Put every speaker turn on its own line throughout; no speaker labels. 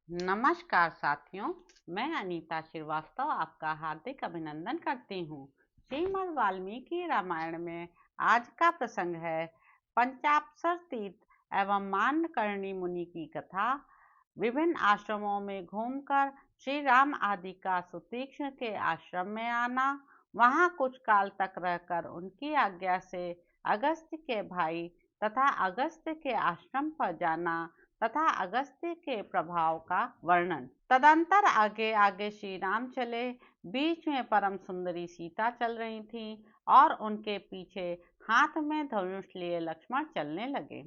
नमस्कार साथियों, मैं अनीता श्रीवास्तव आपका हार्दिक अभिनंदन करती हूँ। श्रीमद् वाल्मीकि रामायण में आज का प्रसंग है पंचाप्सर तीर्थ एवं मांडकर्णी मुनि की कथा। विभिन्न आश्रमों में घूमकर श्री राम आदि का सुतीक्ष्ण के आश्रम में आना, वहां कुछ काल तक रहकर उनकी आज्ञा से अगस्त्य के भाई तथा अगस्त्य के आश्रम पर जाना तथा अगस्त्य के प्रभाव का वर्णन। तदंतर आगे आगे श्री राम चले। बीच में परम सुंदरी सीता चल रही थी और उनके पीछे हाथ में धनुष लिए लक्ष्मण चलने लगे।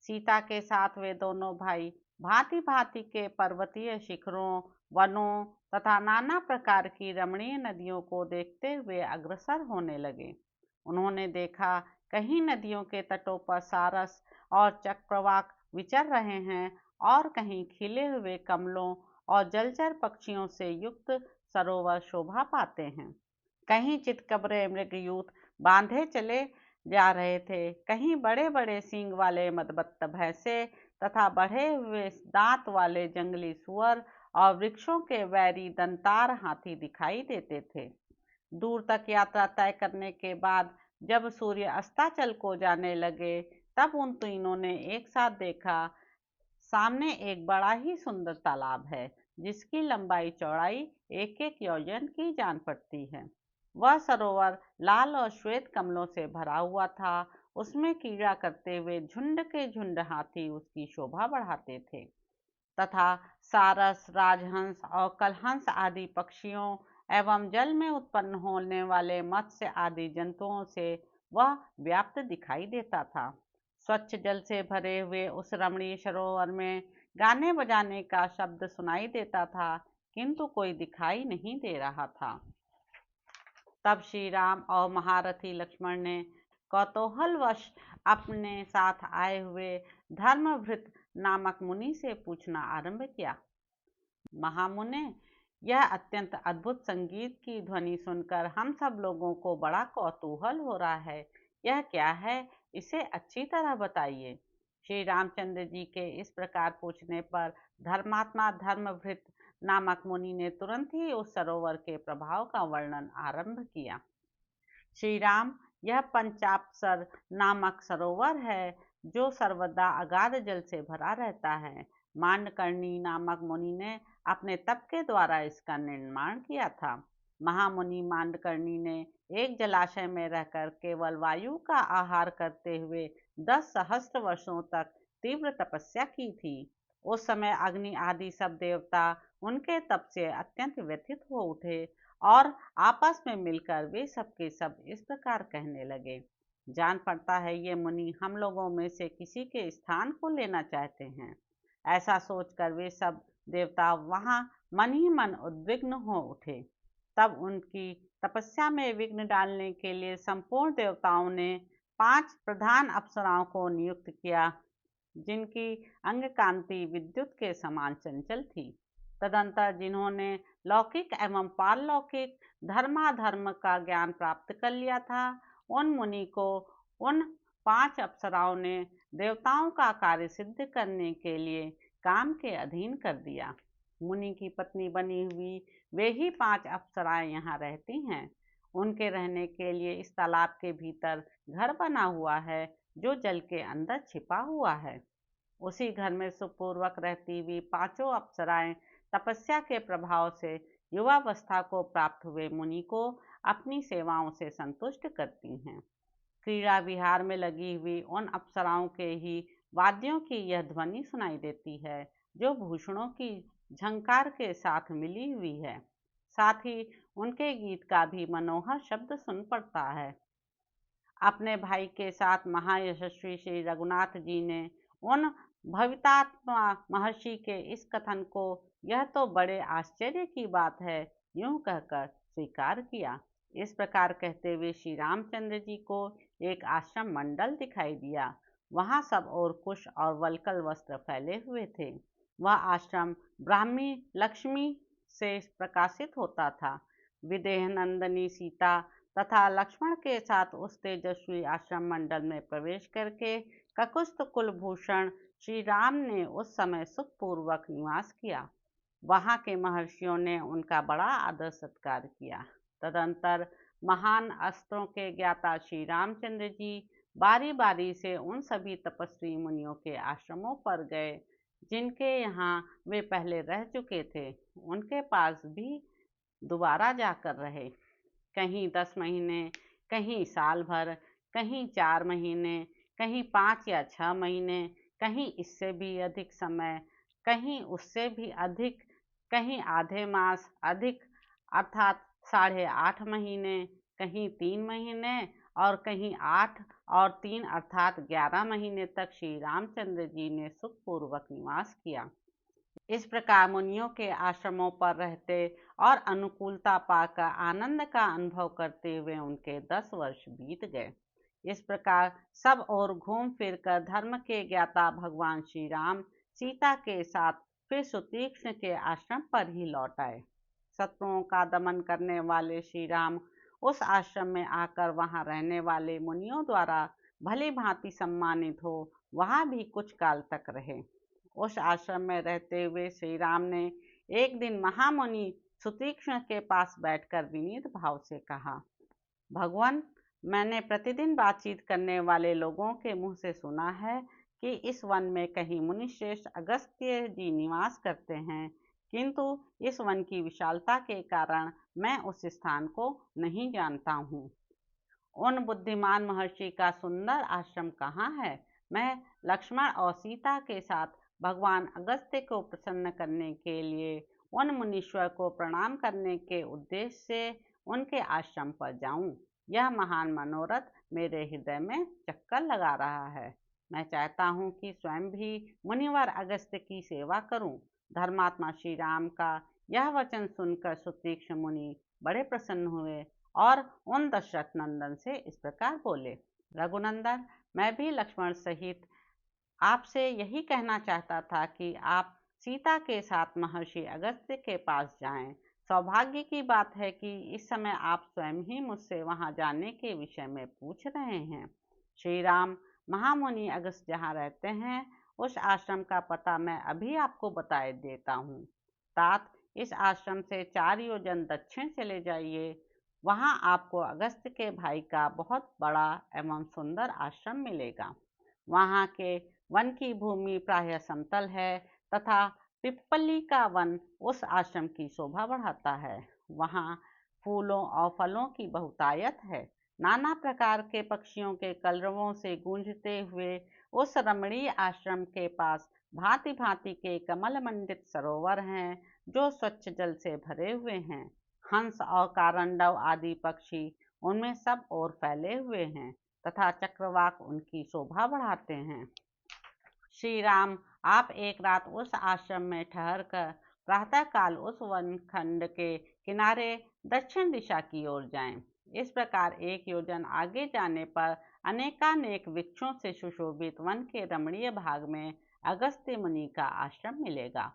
सीता के साथ वे दोनों भाई भांति भांति के पर्वतीय शिखरों, वनों तथा नाना प्रकार की रमणीय नदियों को देखते हुए अग्रसर होने लगे। उन्होंने देखा कहीं नदियों के तटों पर सारस और चक्रवाक विचर रहे हैं और कहीं खिले हुए कमलों और जलचर पक्षियों से युक्त सरोवर शोभा पाते हैं। कहीं चितकबरे मृगयूथ बांधे चले जा रहे थे, कहीं बड़े बड़े सींग वाले मदबत्त भैंसे तथा बढ़े हुए दांत वाले जंगली सुअर और वृक्षों के वैरी दंतार हाथी दिखाई देते थे। दूर तक यात्रा तय करने के बाद जब सूर्य अस्ताचल को जाने लगे, तब उन तीनों ने एक साथ देखा सामने एक बड़ा ही सुंदर तालाब है, जिसकी लंबाई चौड़ाई एक एक योजन की जान पड़ती है। वह सरोवर लाल और श्वेत कमलों से भरा हुआ था। उसमें क्रीड़ा करते हुए झुंड के झुंड हाथी उसकी शोभा बढ़ाते थे तथा सारस, राजहंस और कलहंस आदि पक्षियों एवं जल में उत्पन्न होने वाले मत्स्य आदि जंतुओं से वह व्याप्त दिखाई देता था। स्वच्छ जल से भरे हुए उस रमणीय सरोवर में गाने बजाने का शब्द सुनाई देता था, किंतु कोई दिखाई नहीं दे रहा था। तब श्री राम और महारथी लक्ष्मण ने कौतूहलवश अपने साथ आए हुए धर्मभृत नामक मुनि से पूछना आरंभ किया। महामुने, यह अत्यंत अद्भुत संगीत की ध्वनि सुनकर हम सब लोगों को बड़ा कौतूहल हो रहा है। यह क्या है, इसे अच्छी तरह बताइए। श्री रामचंद्र जी के इस प्रकार पूछने पर धर्मात्मा धर्मभृत नामक मुनि ने तुरंत ही उस सरोवर के प्रभाव का वर्णन आरंभ किया। श्री राम, यह पंचाप्सर नामक सरोवर है, जो सर्वदा अगाध जल से भरा रहता है। मांडकर्णी नामक मुनि ने अपने तप के द्वारा इसका निर्माण किया था। महामुनि मांडकर्णी ने एक जलाशय में रहकर केवल वायु का आहार करते हुए 10 सहस्त्र वर्षों तक तीव्र तपस्या की थी। उस समय अग्नि आदि सब देवता उनके तप से अत्यंत व्यथित हो उठे और आपस में मिलकर वे सब के सब इस प्रकार कहने लगे, जान पड़ता है ये मुनि हम लोगों में से किसी के स्थान को लेना चाहते हैं। ऐसा सोचकर वे सब देवता वहां मन ही मन उद्विग्न हो उठे। तब उनकी तपस्या में विघ्न डालने के लिए संपूर्ण देवताओं ने 5 प्रधान अप्सराओं को नियुक्त किया, जिनकी अंग कांति विद्युत के समान चंचल थी। तदंतर जिन्होंने लौकिक एवं पारलौकिक धर्माधर्म का ज्ञान प्राप्त कर लिया था, उन मुनि को उन 5 अप्सराओं ने देवताओं का कार्य सिद्ध करने के लिए काम के अधीन कर दिया। मुनि की पत्नी बनी हुई वे ही 5 अप्सराएं यहाँ रहती हैं। उनके रहने के लिए इस तालाब के भीतर घर बना हुआ है, जो जल के अंदर छिपा हुआ है। उसी घर में सुखपूर्वक रहती हुई 5 अप्सराएं तपस्या के प्रभाव से युवावस्था को प्राप्त हुए मुनि को अपनी सेवाओं से संतुष्ट करती हैं। क्रीड़ा विहार में लगी हुई उन अप्सराओं के ही वाद्यों की यह ध्वनि सुनाई देती है, जो भूषणों की झंकार के साथ मिली हुई है। साथ ही उनके गीत का भी मनोहर शब्द सुन पड़ता है। अपने भाई के साथ महायशस्वी श्री रघुनाथ जी ने उन भवितात्मा महर्षि के इस कथन को यह तो बड़े आश्चर्य की बात है यूं कहकर स्वीकार किया। इस प्रकार कहते हुए श्री रामचंद्र जी को एक आश्रम मंडल दिखाई दिया। वहां सब ओर कुश और वल्कल वस्त्र फैले हुए थे। वह आश्रम ब्राह्मी लक्ष्मी से प्रकाशित होता था। विदेह नंदनी सीता तथा लक्ष्मण के साथ उस तेजस्वी आश्रम मंडल में प्रवेश करके ककुस्त कुलभूषण श्री राम ने उस समय सुखपूर्वक निवास किया। वहाँ के महर्षियों ने उनका बड़ा आदर सत्कार किया। तदंतर महान अस्त्रों के ज्ञाता श्री रामचंद्र जी बारी बारी से उन सभी तपस्वी मुनियों के आश्रमों पर गए जिनके यहाँ वे पहले रह चुके थे। उनके पास भी दोबारा जाकर रहे, कहीं 10 महीने, कहीं साल भर, कहीं 4 महीने, कहीं 5 या 6 महीने, कहीं इससे भी अधिक समय, कहीं उससे भी अधिक, कहीं आधे मास अधिक अर्थात 8.5 महीने, कहीं 3 महीने और कहीं 8 और 3 अर्थात 11 महीने तक श्री रामचंद्र जी ने सुखपूर्वक निवास किया। इस प्रकार मुनियों के आश्रमों पर रहते और अनुकूलता पाकर आनंद का अनुभव करते हुए उनके 10 वर्ष बीत गए। इस प्रकार सब ओर घूम फिर कर धर्म के ज्ञाता भगवान श्री राम सीता के साथ फिर सुतीक्ष्ण के आश्रम पर ही लौट आए। शत्रुओं का दमन करने वाले श्री राम उस आश्रम में आकर वहां रहने वाले मुनियों द्वारा भली भांति सम्मानित हो वहां भी कुछ काल तक रहे। उस आश्रम में रहते हुए श्री राम ने एक दिन महामुनि सुतीक्ष्ण के पास बैठकर विनीत भाव से कहा, भगवान, मैंने प्रतिदिन बातचीत करने वाले लोगों के मुंह से सुना है कि इस वन में कहीं मुनिश्रेष्ठ अगस्त्य जी निवास करते हैं, किंतु इस वन की विशालता के कारण मैं उस स्थान को नहीं जानता हूँ। उन बुद्धिमान महर्षि का सुंदर आश्रम कहाँ है? मैं लक्ष्मण और सीता के साथ भगवान अगस्त्य को प्रसन्न करने के लिए उन मुनीश्वर को प्रणाम करने के उद्देश्य से उनके आश्रम पर जाऊं। यह महान मनोरथ मेरे हृदय में चक्कर लगा रहा है। मैं चाहता हूं कि स्वयं भी मुनिवर अगस्त्य की सेवा करूं। धर्मात्मा श्री राम का यह वचन सुनकर सुतीक्ष्ण मुनि बड़े प्रसन्न हुए और उन दशरथ नंदन से इस प्रकार बोले, रघुनंदन, मैं भी लक्ष्मण सहित आपसे यही कहना चाहता था कि आप सीता के साथ महर्षि अगस्त्य के पास जाएं। सौभाग्य की बात है कि इस समय आप स्वयं ही मुझसे वहां जाने के विषय में पूछ रहे हैं। श्री राम, महामुनि अगस्त्य जहाँ रहते हैं उस आश्रम का पता मैं अभी आपको बताए देता हूँ। तात, इस आश्रम से 4 योजन दक्षिण चले जाइए, वहां आपको अगस्त्य के भाई का बहुत बड़ा एवं सुंदर आश्रम मिलेगा। वहां के वन की भूमि प्रायः समतल है तथा पिप्पली का वन उस आश्रम की शोभा बढ़ाता है। वहां फूलों और फलों की बहुतायत है। नाना प्रकार के पक्षियों के कलरवों से गूंजते हुए उस रमणीय आश्रम के पास भांति भांति के कमल मंडित सरोवर हैं जो स्वच्छ जल से भरे हुए हैं। हंस और कारंडव आदि पक्षी उनमें सब ओर फैले हुए हैं तथा चक्रवाक उनकी शोभा बढ़ाते हैं। श्री राम, आप एक रात उस आश्रम में ठहर कर प्रातःकाल उस वन खंड के किनारे दक्षिण दिशा की ओर जाएं। इस प्रकार 1 योजन आगे जाने पर अनेकानेक वृक्षों से सुशोभित वन के रमणीय भाग में अगस्त्य मुनि का आश्रम मिलेगा।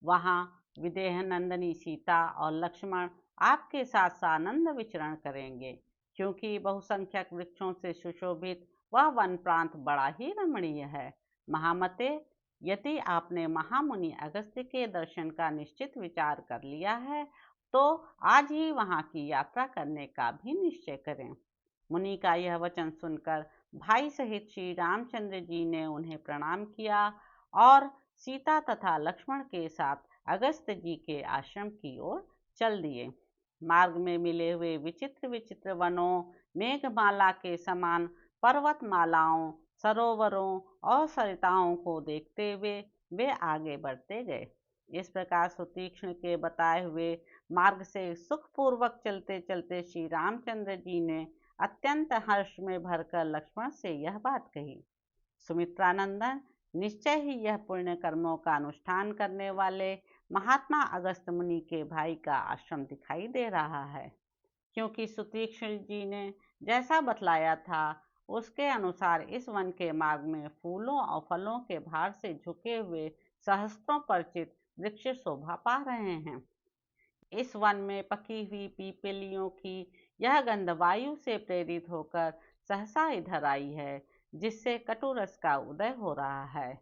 वहां विदेह नंदनी सीता और लक्ष्मण आपके साथ सानंद विचरण करेंगे। क्योंकि बहुसंख्यक वृक्षों से सुशोभित वह वन प्रांत बड़ा ही रमणीय है। महामते, यदि आपने महामुनि अगस्त्य के दर्शन का निश्चित विचार कर लिया है तो आज ही वहां की यात्रा करने का भी निश्चय करें। मुनि का यह वचन सुनकर भाई सहित श्री रामचंद्र जी ने उन्हें प्रणाम किया और सीता तथा लक्ष्मण के साथ अगस्त्य जी के आश्रम की ओर चल दिए। मार्ग में मिले हुए विचित्र विचित्र वनों, मेघमाला के समान पर्वतमालाओं, सरोवरों और सरिताओं को देखते हुए वे आगे बढ़ते गए। इस प्रकार सुतीक्ष्ण के बताए हुए मार्ग से सुखपूर्वक चलते चलते श्री रामचंद्र जी ने अत्यंत हर्ष में भरकर लक्ष्मण से यह बात कही, सुमित्रानंदन, निश्चय ही यह पुण्य कर्मों का अनुष्ठान करने वाले महात्मा अगस्त्य मुनि के भाई का आश्रम दिखाई दे रहा है। क्योंकि सुतीक्ष्ण जी ने जैसा बतलाया था उसके अनुसार इस वन के मार्ग में फूलों और फलों के भार से झुके हुए सहस्त्रों परिचित वृक्ष शोभा पा रहे हैं। इस वन में पकी हुई पीपलियों की यह गंध वायु से प्रेरित होकर सहसा इधर आई है, जिससे कटुरस का उदय हो रहा है।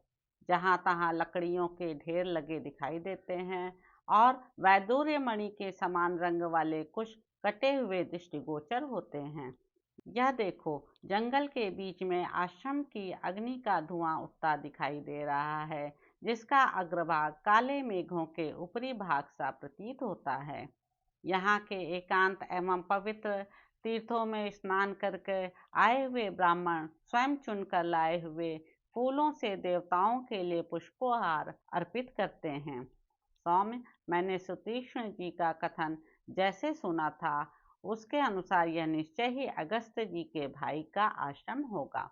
जहाँ तहाँ लकड़ियों के ढेर लगे दिखाई देते हैं और वैदूर्य मणि के समान रंग वाले कुछ कटे हुए दृष्टिगोचर होते हैं। यह देखो, जंगल के बीच में आश्रम की अग्नि का धुआं उठता दिखाई दे रहा है, जिसका अग्रभाग काले मेघों के ऊपरी भाग सा प्रतीत होता है। यहाँ के एकांत एवं पवित्र तीर्थों में स्नान करके आए हुए ब्राह्मण स्वयं चुनकर लाए हुए फूलों से देवताओं के लिए पुष्पोहार अर्पित करते हैं। सौम्य, मैंने सुतीक्ष्ण जी का कथन जैसे सुना था, उसके अनुसार यह निश्चय ही अगस्त्य जी के भाई का आश्रम होगा।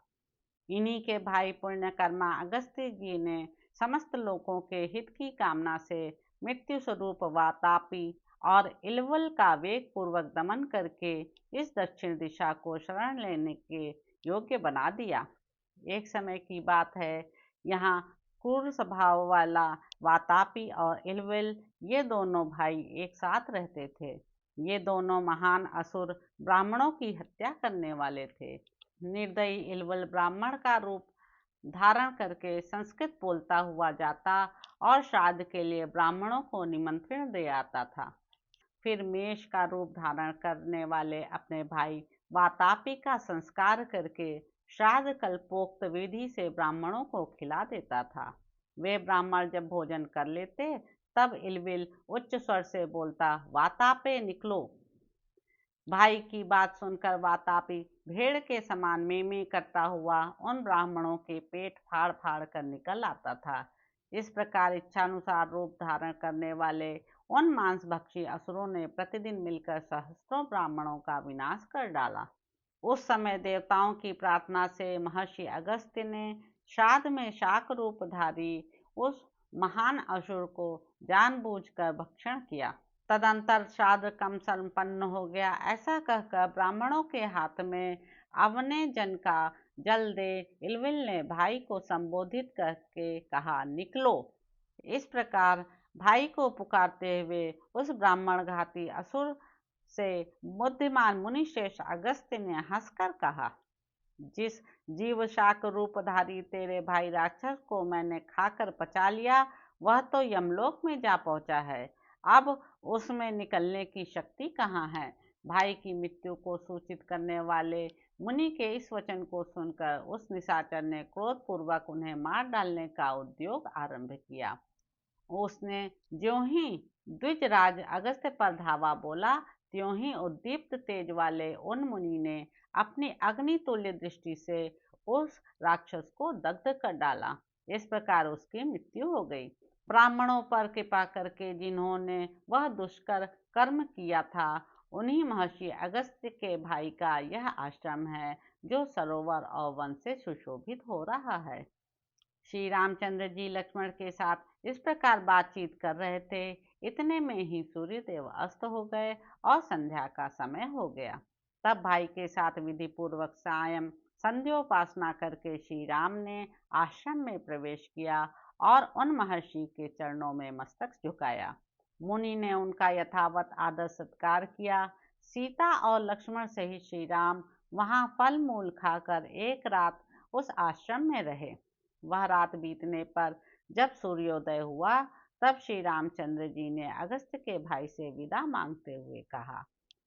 इन्हीं के भाई पुण्यकर्मा अगस्त्य जी ने समस्त लोगों के हित की कामना से मृत्यु स्वरूप वातापी और इलवल का वेग पूर्वक दमन करके इस दक्षिण दिशा को शरण लेने के योग्य बना दिया। एक समय की बात है, यहाँ क्रूर स्वभाव वाला वातापी और इलविल, ये दोनों भाई एक साथ रहते थे। ये दोनों महान असुर ब्राह्मणों की हत्या करने वाले थे। निर्दयी इलवल ब्राह्मण का रूप धारण करके संस्कृत बोलता हुआ जाता और श्राद्ध के लिए ब्राह्मणों को निमंत्रण दे आता था। फिर मेष का रूप धारण करने वाले अपने भाई वातापी का संस्कार करके श्राद्ध कल्पोक्त विधि से ब्राह्मणों को खिला देता था। वे ब्राह्मण जब भोजन कर लेते, तब इलविल उच्च स्वर से बोलता, वातापे निकलो। भाई की बात सुनकर वातापी भेड़ के समान में करता हुआ उन ब्राह्मणों के पेट फाड़ फाड़ कर निकल आता था। इस प्रकार इच्छानुसार रूप धारण करने वाले उन मांसभक्षी असुरों ने प्रतिदिन मिलकर सहस्त्रों ब्राह्मणों का विनाश कर डाला। उस समय देवताओं की प्रार्थना से महर्षि अगस्त्य ने श्राद्ध में शाक रूपधारी उस महान असुर को जानबूझकर भक्षण किया। तदंतर श्राद्ध कम संपन्न हो गया। ऐसा कहकर ब्राह्मणों के हाथ में अवने जन का जल दे इलविल ने भाई को संबोधित करके कहा, निकलो। इस प्रकार भाई को पुकारते हुए उस ब्राह्मण घाती असुर से बुद्धिमान मुनिश्रेष्ठ अगस्त्य ने हंसकर कहा, जिस जीव शाक रूपधारी तेरे भाई राक्षस को मैंने खाकर पचा लिया, वह तो यमलोक में जा पहुंचा है। अब उसमें निकलने की शक्ति कहाँ है। भाई की मृत्यु को सूचित करने वाले मुनि के इस वचन को सुनकर उस निशाचर ने क्रोधपूर्वक उन्हें मार डालने का उद्योग आरंभ किया। उसने ज्यों ही द्विजराज अगस्त्य पर धावा बोला, त्यों ही उद्दीप्त तेज वाले उन मुनि ने अपनी अग्नितुल्य दृष्टि से उस राक्षस को दग्ध कर डाला। इस प्रकार उसकी मृत्यु हो गई। ब्राह्मणों पर कृपा करके जिन्होंने वह दुष्कर कर्म किया था, उन्हीं महर्षि अगस्त्य के भाई का यह आश्रम है, जो सरोवर और वन से सुशोभित हो रहा है। श्री रामचंद्र जी लक्ष्मण के साथ इस प्रकार बातचीत कर रहे थे। इतने में ही सूर्यदेव अस्त हो गए और संध्या का समय हो गया। तब भाई के साथ विधि पूर्वक सायं संध्योपासना करके श्री राम ने आश्रम में प्रवेश किया और उन महर्षि के चरणों में मस्तक झुकाया। मुनि ने उनका यथावत आदर सत्कार किया। सीता और लक्ष्मण सहित श्री राम वहां फल मूल खाकर एक रात उस आश्रम में रहे। वह रात बीतने पर जब सूर्योदय हुआ, तब श्री रामचंद्र जी ने अगस्त्य के भाई से विदा मांगते हुए कहा,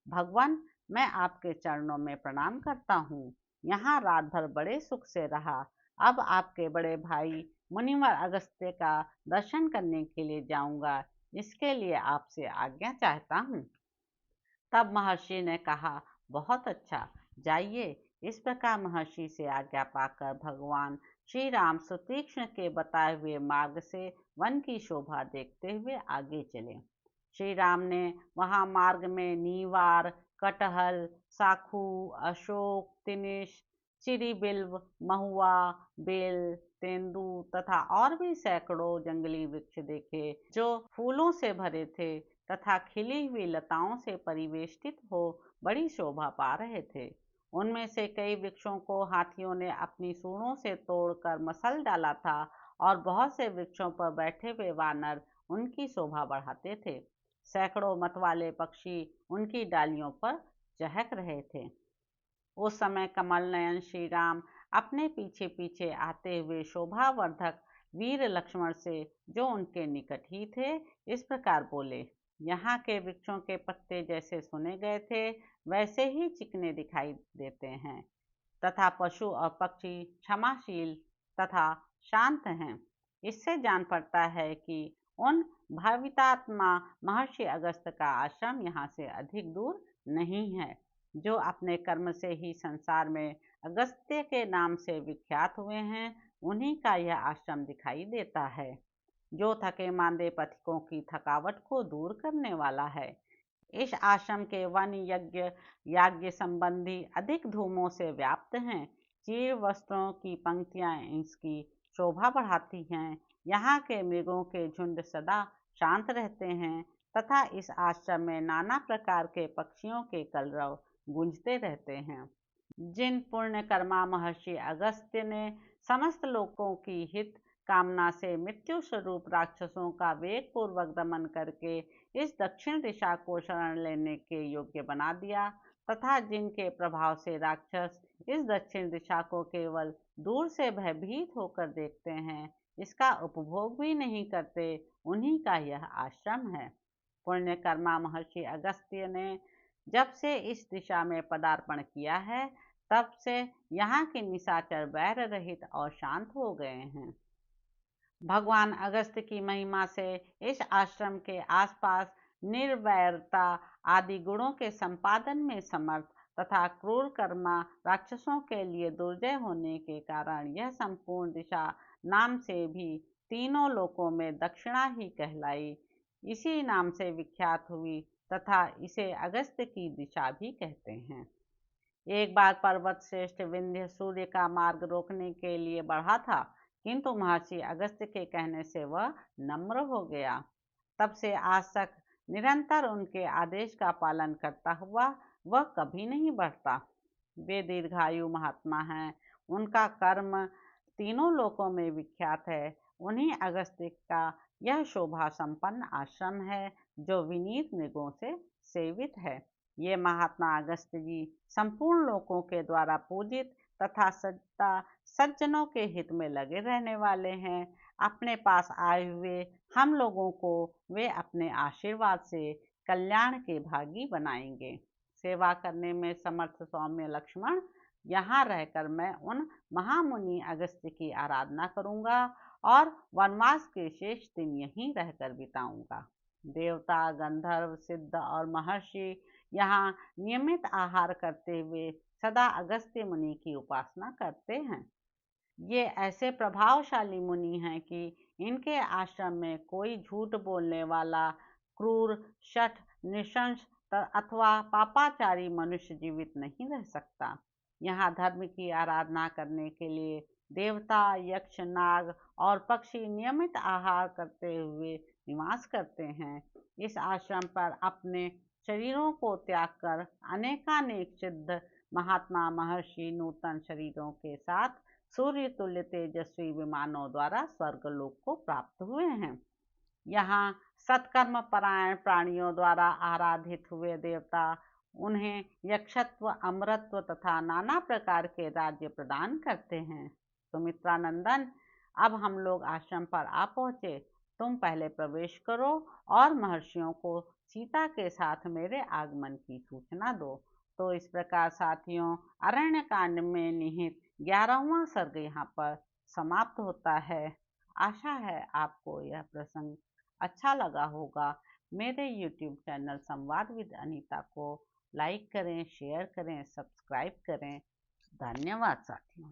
भगवान, मैं आपके चरणों में प्रणाम करता हूँ। यहाँ रात भर बड़े सुख से रहा। अब आपके बड़े भाई मुनिवर अगस्त्य का दर्शन करने के लिए जाऊंगा। इसके लिए आपसे आज्ञा चाहता हूँ। तब महर्षि ने कहा, बहुत अच्छा, जाइए। इस प्रकार महर्षि से आज्ञा पाकर भगवान श्री राम सुतीक्ष्ण के बताए हुए मार्ग से वन की शोभा देखते हुए आगे चले। श्री राम ने वहां मार्ग में नीवार, कटहल, साखू, अशोक, तिनिश, चिरीबिल्व, महुआ, बेल, तेंदू तथा और भी सैकड़ों जंगली वृक्ष देखे, जो फूलों से भरे थे तथा खिली हुई लताओं से परिवेष्टित हो बड़ी शोभा पा रहे थे। उनमें से कई वृक्षों को हाथियों ने अपनी सूंडों से तोड़कर मसल डाला था और बहुत से वृक्षों पर बैठे हुए वानर उनकी शोभा बढ़ाते थे। सैकड़ों मतवाले पक्षी उनकी डालियों पर चहक रहे थे। उस समय कमल नयन श्री राम अपने पीछे पीछे आते हुए शोभावर्धक वीर लक्ष्मण से, जो उनके निकट ही थे, इस प्रकार बोले, यहाँ के वृक्षों के पत्ते जैसे सुने गए थे वैसे ही चिकने दिखाई देते हैं तथा पशु और पक्षी क्षमाशील तथा शांत हैं। इससे जान पड़ता है कि उन भावितात्मा महर्षि अगस्त का आश्रम यहाँ से अधिक दूर नहीं है। जो अपने कर्म से ही संसार में अगस्त्य के नाम से विख्यात हुए हैं, उन्हीं का यह आश्रम दिखाई देता है, जो थके मांदे पथिकों की थकावट को दूर करने वाला है। इस आश्रम के वन यज्ञ याज्ञ संबंधी अधिक धूमों से व्याप्त हैं। चीर वस्त्रों की पंक्तियां इसकी शोभा बढ़ाती हैं। यहाँ के मृगों के झुंड सदा शांत रहते हैं तथा इस आश्रम में नाना प्रकार के पक्षियों के कलरव गूंजते रहते हैं। जिन पुण्य कर्मा महर्षि अगस्त्य ने समस्त लोगों की हित कामना से मृत्यु स्वरूप राक्षसों का वेग पूर्वक दमन करके इस दक्षिण दिशा को शरण लेने के योग्य बना दिया तथा जिनके प्रभाव से राक्षस इस दक्षिण दिशा को केवल दूर से भयभीत होकर देखते हैं, इसका उपभोग भी नहीं करते, उन्हीं का यह आश्रम है। पुण्य कर्मा महर्षि अगस्त्य ने जब से इस दिशा में पदार्पण किया है, तब से यहाँ के निशाचर वैर रहित और शांत हो गए हैं। भगवान अगस्त्य की महिमा से इस आश्रम के आसपास निर्वैरता आदि गुणों के संपादन में समर्थ तथा क्रूर कर्मा राक्षसों के लिए दुर्जय होने के कारण यह संपूर्ण दिशा नाम से भी तीनों लोकों में दक्षिणा ही कहलाई, इसी नाम से विख्यात हुई तथा इसे अगस्त्य की दिशा भी कहते हैं। एक बार पर्वत श्रेष्ठ विंध्य सूर्य का मार्ग रोकने के लिए बढ़ा था, किंतु महर्षि अगस्त्य के कहने से वह नम्र हो गया। तब से आज तक निरंतर उनके आदेश का पालन करता हुआ वह कभी नहीं बढ़ता। वे दीर्घायु महात्मा हैं, उनका कर्म तीनों लोकों में विख्यात है। उन्हीं अगस्त्य का यह शोभा संपन्न आश्रम है, जो विनीत मृगों से सेवित है। ये महात्मा अगस्त्य जी संपूर्ण लोकों के द्वारा पूजित तथा सदा सज्जनों के हित में लगे रहने वाले हैं। अपने पास आए हुए हम लोगों को वे अपने आशीर्वाद से कल्याण के भागी बनाएंगे। सेवा करने में समर्थ सौम्य लक्ष्मण, यहाँ रहकर मैं उन महामुनि अगस्त्य की आराधना करूँगा और वनवास के शेष दिन यहीं रहकर बिताऊँगा। देवता, गंधर्व, सिद्ध और महर्षि यहाँ नियमित आहार करते हुए सदा अगस्त्य मुनि की उपासना करते हैं। ये ऐसे प्रभावशाली मुनि हैं कि इनके आश्रम में कोई झूठ बोलने वाला, क्रूर, शठ, नृशंस अथवा पापाचारी मनुष्य जीवित नहीं रह सकता। यहाँ धर्म की आराधना करने के लिए देवता, यक्ष, नाग और पक्षी नियमित आहार करते हुए निवास करते हैं। इस आश्रम पर अपने शरीरों को त्याग कर अनेकानेक सिद्ध महात्मा महर्षि नूतन शरीरों के साथ सूर्य तुल्य तेजस्वी विमानों द्वारा स्वर्गलोक को प्राप्त हुए हैं। यहाँ सत्कर्म परायण प्राणियों द्वारा आराधित हुए देवता उन्हें यक्षत्व, अमरत्व तथा नाना प्रकार के राज्य प्रदान करते हैं। सुमित्रानंदन, अब हम लोग आश्रम पर आ पहुँचे। तुम पहले प्रवेश करो और महर्षियों को सीता के साथ मेरे आगमन की सूचना दो। तो इस प्रकार साथियों, अरण्य कांड में निहित 11वां सर्ग यहाँ पर समाप्त होता है। आशा है आपको यह प्रसंग अच्छा लगा होगा। मेरे YouTube चैनल संवाद विद अनीता को लाइक करें, शेयर करें, सब्सक्राइब करें। धन्यवाद साथियों।